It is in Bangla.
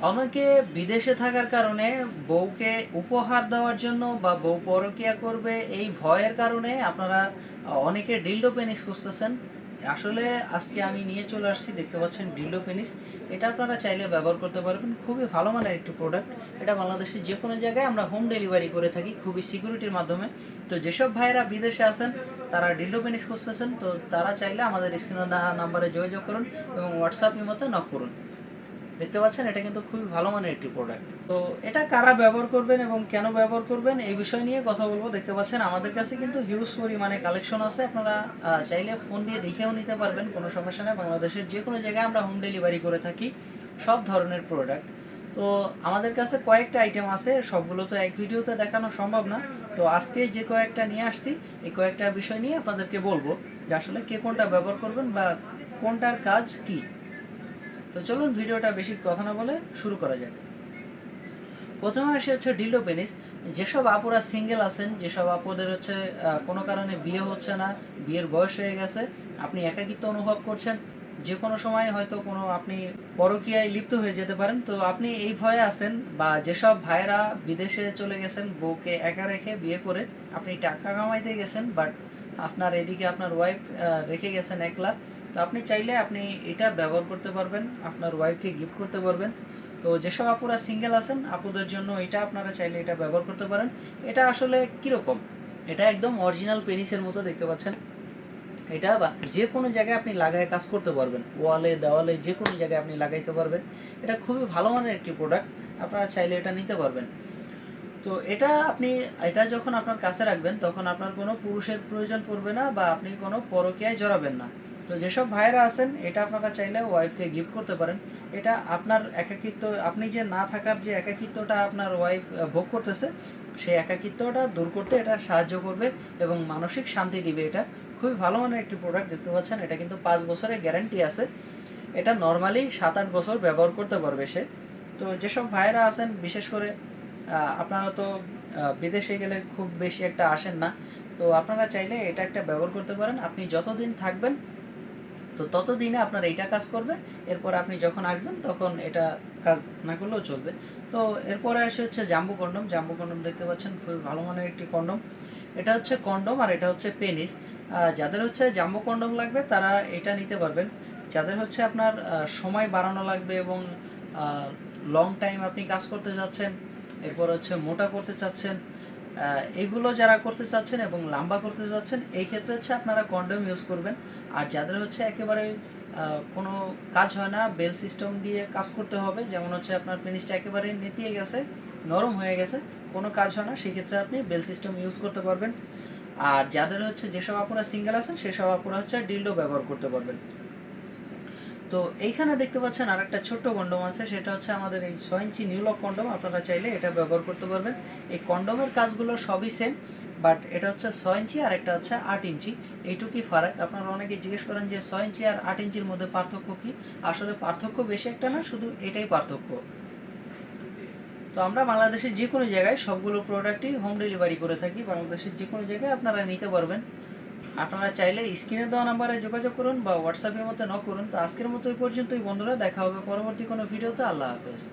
অনেকে বিদেশে থাকার কারণে বউকে উপহার দেওয়ার জন্য বা বউ পরকীয়া করবে এই ভয়ের কারণে আপনারা অনেকে ডিলডো পেনিস খুঁজতেছেন। আসলে আজকে আমি নিয়ে চলে আসছি, দেখতে পাচ্ছেন ডিলডো পেনিস। এটা আপনারা চাইলে ব্যবহার করতে পারবেন, খুবই ভালো মানের একটি প্রোডাক্ট। এটা বাংলাদেশের যে কোনো জায়গায় আমরা হোম ডেলিভারি করে থাকি খুবই সিকিউরিটির মাধ্যমে। তো যেসব ভাইয়েরা বিদেশে আছেন তারা ডিলডো পেনিস খুঁজতেছেন, তো তারা চাইলে আমাদের স্ক্রিনে নাম্বারে যোগাযোগ করুন এবং হোয়াটসঅ্যাপ ইমোতে নক করুন। দেখতে পাচ্ছেন এটা কিন্তু খুবই ভালো মানের একটি প্রোডাক্ট। তো এটা কারা ব্যবহার করবেন এবং কেন ব্যবহার করবেন এই বিষয় নিয়ে কথা বলবো। দেখতে পাচ্ছেন আমাদের কাছে কিন্তু হিউজ পরিমাণে কালেকশন আছে, আপনারা চাইলে ফোন দিয়ে দেখেও নিতে পারবেন, কোনো সমস্যা নেই। বাংলাদেশের যে কোনো জায়গায় আমরা হোম ডেলিভারি করে থাকি সব ধরনের প্রোডাক্ট। তো আমাদের কাছে কয়েকটা আইটেম আছে, সবগুলো তো এক ভিডিওতে দেখানো সম্ভব না। তো আজকে যে কয়েকটা নিয়ে আসছি এই কয়েকটা বিষয় নিয়ে আপনাদেরকে বলবো যে আসলে কে কোনটা ব্যবহার করবেন বা কোনটার কাজ কি। তো চলুন ভিডিওটা বেশি কথা না বলে শুরু করা যাক। প্রথমে আসি হচ্ছে ডিলডো পেনিস। যেসব আপুরা সিঙ্গেল আছেন, যেসব আপুদের হচ্ছে কোনো কারণে বিয়ে হচ্ছে না, বিয়ের বয়স হয়ে গেছে, আপনি একাকিত্ব অনুভব করছেন, যে কোনো সময় হয়তো কোনো আপনি পরকীয়ায় লিপ্ত হয়ে যেতে পারেন, তো আপনি এই ভয়ে আছেন। বা যেসব ভাইরা বিদেশে চলে গেছেন বউকে একা রেখে বিয়ে করে, আপনি টাকা কামাইতে গেছেন বাট আপনার এদিকে আপনার ওয়াইফ রেখে গেছেন একলা, তো আপনি চাইলে আপনি এটা ব্যবহার করতে পারবেন, আপনার ওয়াইফকে গিফট করতে পারবেন। তো যেসব আপুরা সিঙ্গেল আছেন আপুদের জন্য এটা আপনারা চাইলে এটা ব্যবহার করতে পারেন। এটা আসলে কীরকম, এটা একদম অরিজিনাল পেনিসের মতো, দেখতে পাচ্ছেন। এটা যে কোনো জায়গায় আপনি লাগায় কাজ করতে পারবেন, ওয়ালে দেওয়ালে যে কোনো জায়গায় আপনি লাগাইতে পারবেন। এটা খুবই ভালো মানের একটি প্রোডাক্ট, আপনারা চাইলে এটা নিতে পারবেন। তো এটা যখন আপনার কাছে রাখবেন তখন আপনার কোনো পুরুষের প্রয়োজন পড়বে না বা আপনি কোনো পরকীয়ায় জড়াবেন না। তো যেসব ভাইয়েরা আছেন এটা আপনারা চাইলে ওয়াইফকে গিফট করতে পারেন। এটা আপনার একাকিত্ব, আপনি যে না থাকার যে একাকিত্বটা আপনার ওয়াইফ ভোগ করতেছে সেই একাকিত্বটা দূর করতে এটা সাহায্য করবে এবং মানসিক শান্তি দিবে। এটা খুবই ভালো মানের একটি প্রোডাক্ট, দেখতে পাচ্ছেন। এটা কিন্তু 5 বছরের গ্যারান্টি আছে। এটা নর্মালি 7-8 বছর ব্যবহার করতে পারবে সে। তো যেসব ভাইয়েরা আছেন বিশেষ করে আপনারা তো বিদেশে গেলে খুব বেশি একটা আসেন না, তো আপনারা চাইলে এটা একটা ব্যবহার করতে পারেন। আপনি যতদিন থাকবেন তো ততদিনে আপনার এইটা কাজ করবে, এরপর আপনি যখন আসবেন তখন এটা কাজ না করলেও চলবে। তো এরপরে আসে হচ্ছে জাম্বো কন্ডম। জাম্বো কন্ডম দেখতে পাচ্ছেন, খুবই ভালো মানের একটি কন্ডম। এটা হচ্ছে কন্ডম আর এটা হচ্ছে পেনিস। যাদের হচ্ছে জাম্বো কন্ডম লাগবে তারা এটা নিতে পারবেন। যাদের হচ্ছে আপনার সময় বাড়ানো লাগবে এবং লং টাইম আপনি কাজ করতে যাচ্ছেন, এরপর হচ্ছে মোটা করতে চাচ্ছেন, এগুলো যারা করতে চাচ্ছেন এবং লম্বা করতে চাচ্ছেন, এই ক্ষেত্রে হচ্ছে আপনারা কন্ডম ইউজ করবেন। আর যাদের হচ্ছে একেবারে কোনো কাজ হয় না, বেল সিস্টেম দিয়ে কাজ করতে হবে, যেমন হচ্ছে আপনার পেনিসটা একেবারে নেতিয়ে গেছে, নরম হয়ে গেছে, কোনো কাজ হয় না, সেই ক্ষেত্রে আপনি বেল সিস্টেম ইউজ করতে পারবেন। আর যাদের হচ্ছে যেসব আপুরা সিঙ্গেল আছেন সেসব আপুরা হচ্ছে ডিলডো ব্যবহার করতে পারবেন। তো এইখানে দেখতে পাচ্ছেন আর একটা ছোট্ট কন্ডম আছে, সেটা হচ্ছে আমাদের এই 6 ইঞ্চি নিউলক কন্ডম। আপনারা চাইলে এটা ব্যবহার করতে পারবেন। এই কন্ডমের কাজগুলো সবই সেম, বাট এটা হচ্ছে 6 ইঞ্চি আর একটা হচ্ছে 8 ইঞ্চি, এইটুকুই ফারাক। আপনারা অনেকে জিজ্ঞেস করেন যে 6 ইঞ্চি আর 8 ইঞ্চির মধ্যে পার্থক্য কী। আসলে পার্থক্য বেশি একটা না, শুধু এটাই পার্থক্য। তো আমরা বাংলাদেশের যে কোনো জায়গায় সবগুলো প্রোডাক্টই হোম ডেলিভারি করে থাকি, বাংলাদেশের যে কোনো জায়গায় আপনারা নিতে পারবেন। আপনারা চাইলে স্ক্রিনে দেওয়া নাম্বারে যোগাযোগ করুন বা হোয়াটসঅ্যাপের মধ্যে নক করুন। তো আজকের মতো এই পর্যন্তই বন্ধুরা, দেখা হবে পরবর্তী কোনো ভিডিওতে। আল্লাহ হাফেজ।